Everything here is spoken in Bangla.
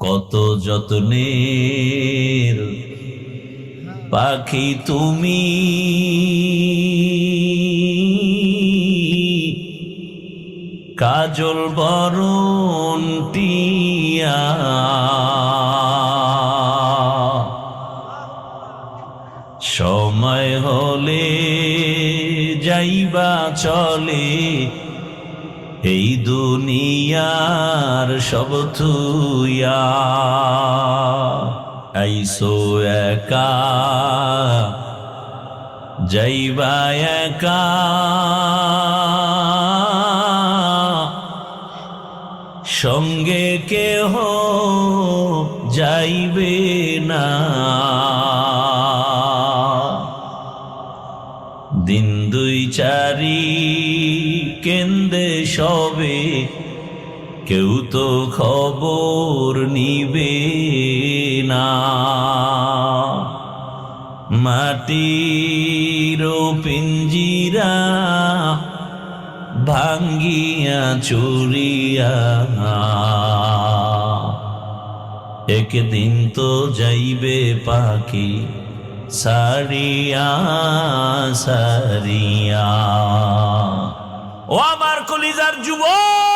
কত যত্নের পাখি তুমি, কাজল বরণ টিয়া। সময় হলে যাইবা চলে, এই দুনিয়ার সব থুইয়া। আইসো একা যাইবা একা, সঙ্গে কেহ যাইবে না। দিন দুই চারি কেন্দে সবে, কেউ তো খবর নিবে না। মাটির পিঞ্জিরা ভাঙ্গিয়া চুরিয়া, একদিন তো যাইবে পাখি সারিয়া সারিয়া। ও আমার কলিজার যুবক,